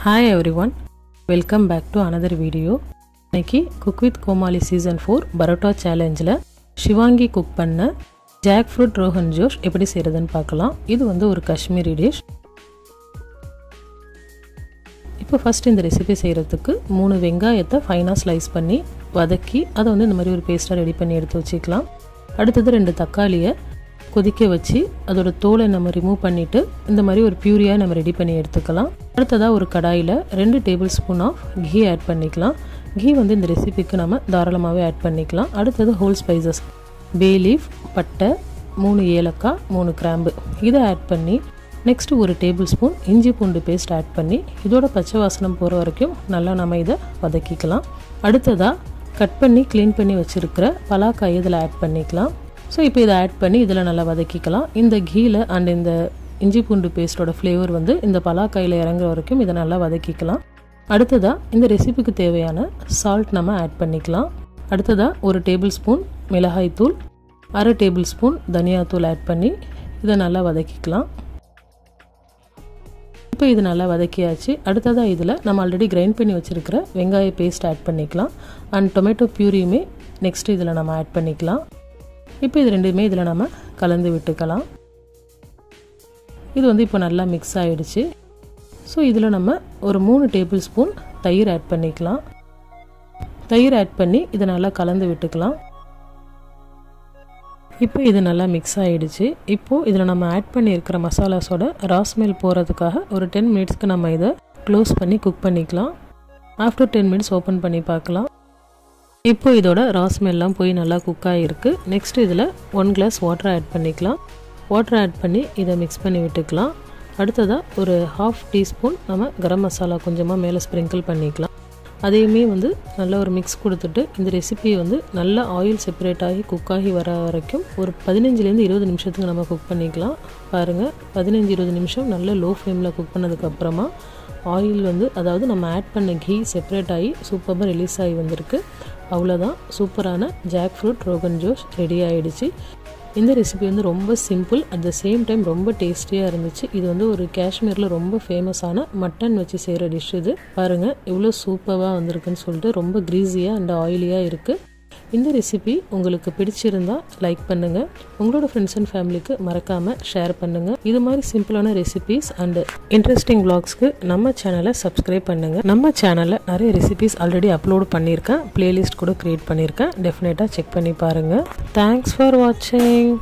Hi everyone, welcome back to another video. இன்னைக்கு Cook with Comali Season 4 Barotta Challenge-ல Sivaangi cook பண்ண Jackfruit Rogan josh எப்படி செய்யறதுன்னு பார்க்கலாம். இது வந்து ஒரு காஷ்மீரி டிஷ். இப்போ ஃபர்ஸ்ட் இந்த ரெசிபி செய்யறதுக்கு 3 வெங்காயத்தை ஃபைனா ஸ்லைஸ் பண்ணி வதக்கி அதை வந்து இந்த மாதிரி ஒரு பேஸ்டா ரெடி பண்ணி எடுத்து வச்சுக்கலாம். அடுத்து 2 தக்காளியை கொதிக்க வச்சு அதோட தோலை நம்ம ரிமூவ் பண்ணிட்டு இந்த மாதிரி ஒரு பியூரியா நம்ம ரெடி பண்ணி எடுத்துக்கலாம். அடுத்ததா ஒரு கடாயில 2 tablespoon of ghee add பண்ணிக்கலாம். கீ வந்து இந்த ரெசிபிக்கு நம்ம தாராளமாவே ஆட் பண்ணிக்கலாம். அடுத்தது ஹோல் ஸ்பைசஸ் பே லீஃப், பட்டை, 3 ஏலக்காய், 3 கிராம்பு இதை ஆட் பண்ணி நெக்ஸ்ட் ஒரு டேபிள் ஸ்பூன் இஞ்சி பூண்டு பேஸ்ட் ஆட் பண்ணி இதோட பச்சை வாசனம் போகிற வரைக்கும் நல்லா நம்ம இதை வதக்கிக்கலாம். அடுத்ததா கட் பண்ணி க்ளீன் பண்ணி வச்சிருக்கிற பலாக்காய் இதில் ஆட் பண்ணிக்கலாம். ஸோ இப்போ இதை ஆட் பண்ணி இதில் நல்லா வதக்கிக்கலாம். இந்த கீயில் அண்ட் இந்த இஞ்சி பூண்டு பேஸ்ட்டோட ஃப்ளேவர் வந்து இந்த பலாக்காயில் இறங்குற வரைக்கும் இதை நல்லா வதக்கிக்கலாம். அடுத்ததாக இந்த ரெசிபிக்கு தேவையான சால்ட் நம்ம ஆட் பண்ணிக்கலாம். அடுத்ததாக ஒரு டேபிள் ஸ்பூன் மிளகாய் தூள், 1/2 டேபிள் ஸ்பூன் தனியாத்தூள் ஆட் பண்ணி இதை நல்லா வதக்கிக்கலாம். இப்போ இது நல்லா வதக்கியாச்சு. அடுத்ததாக இதில் நம்ம ஆல்ரெடி கிரைண்ட் பண்ணி வச்சுருக்கிற வெங்காய பேஸ்ட் ஆட் பண்ணிக்கலாம். அண்ட் டொமேட்டோ பியூரியுமே நெக்ஸ்ட் இதில் நம்ம ஆட் பண்ணிக்கலாம். இப்போ இது ரெண்டுமே இதில் நம்ம கலந்து விட்டுக்கலாம். இது வந்து இப்போ நல்லா மிக்ஸ் ஆகிடுச்சு. ஸோ இதில் நம்ம ஒரு 3 டேபிள் ஸ்பூன் தயிர் ஆட் பண்ணிக்கலாம். தயிர் ஆட் பண்ணி இதை நல்லா கலந்து விட்டுக்கலாம். இப்போ இது நல்லா மிக்ஸ் ஆகிடுச்சு. இப்போது இதில் நம்ம ஆட் பண்ணியிருக்கிற மசாலாஸோட ரா ஸ்மெல் போகிறதுக்காக ஒரு 10 மினிட்ஸ்க்கு நம்ம இதை க்ளோஸ் பண்ணி குக் பண்ணிக்கலாம். ஆஃப்டர் 10 மினிட்ஸ் ஓப்பன் பண்ணி பார்க்கலாம். இப்போ இதோட ரா ஸ்மெல்லாம் போய் நல்லா குக் ஆகிருக்கு. நெக்ஸ்ட் இதில் 1 கிளாஸ் வாட்டர் ஆட் பண்ணிக்கலாம். வாட்டர் ஆட் பண்ணி இதை மிக்ஸ் பண்ணி விட்டுக்கலாம். அடுத்ததாக ஒரு 1/2 டீஸ்பூன் நம்ம கரம் மசாலா கொஞ்சமாக மேலே ஸ்ப்ரிங்கிள் பண்ணிக்கலாம். அதையுமே வந்து நல்ல ஒரு மிக்ஸ் கொடுத்துட்டு இந்த ரெசிபியை வந்து நல்லா ஆயில் செப்பரேட் ஆகி குக் ஆகி வர வரைக்கும் ஒரு 15லேருந்து 20 நிமிஷத்துக்கு நம்ம குக் பண்ணிக்கலாம். பாருங்கள், 15-20 நிமிஷம் நல்ல லோ ஃப்ளேமில் குக் பண்ணதுக்கப்புறமா ஆயில் வந்து அதாவது நம்ம ஆட் பண்ண கீ செப்பரேட் ஆகி சூப்பராக ரிலீஸ் ஆகி வந்திருக்கு. அவ்வளோதான், சூப்பரான ஜாக்ஃப்ரூட் ரோகன் ஜோஷ் ரெடி ஆகிடுச்சு. இந்த ரெசிபி வந்து ரொம்ப simple, at the same time ரொம்ப டேஸ்டியாக இருந்துச்சு. இது வந்து ஒரு காஷ்மீரில் ரொம்ப ஃபேமஸான மட்டன் வச்சு செய்கிற டிஷ். இது பாருங்கள் எவ்வளோ சூப்பராக வந்திருக்குன்னு சொல்லிட்டு ரொம்ப க்ரீஸியாக அண்ட் ஆயிலியாக இருக்குது. இந்த ரெசிபி உங்களுக்கு பிடிச்சிருந்தா லைக் பண்ணுங்கள். உங்களோட ஃப்ரெண்ட்ஸ் அண்ட் ஃபேமிலிக்கு மறக்காமல் ஷேர் பண்ணுங்கள். இது மாதிரி சிம்பிளான ரெசிபிஸ் அண்ட் இன்ட்ரெஸ்டிங் vlogsக்கு நம்ம சேனலை சப்ஸ்கிரைப் பண்ணுங்கள். நம்ம சேனலில் நிறைய ரெசிபிஸ் ஆல்ரெடி அப்லோட் பண்ணியிருக்கேன், பிளேலிஸ்ட் கூட க்ரியேட் பண்ணியிருக்கேன். டெஃபினட்டாக செக் பண்ணி பாருங்கள். தேங்க்ஸ் ஃபார் வாட்சிங்.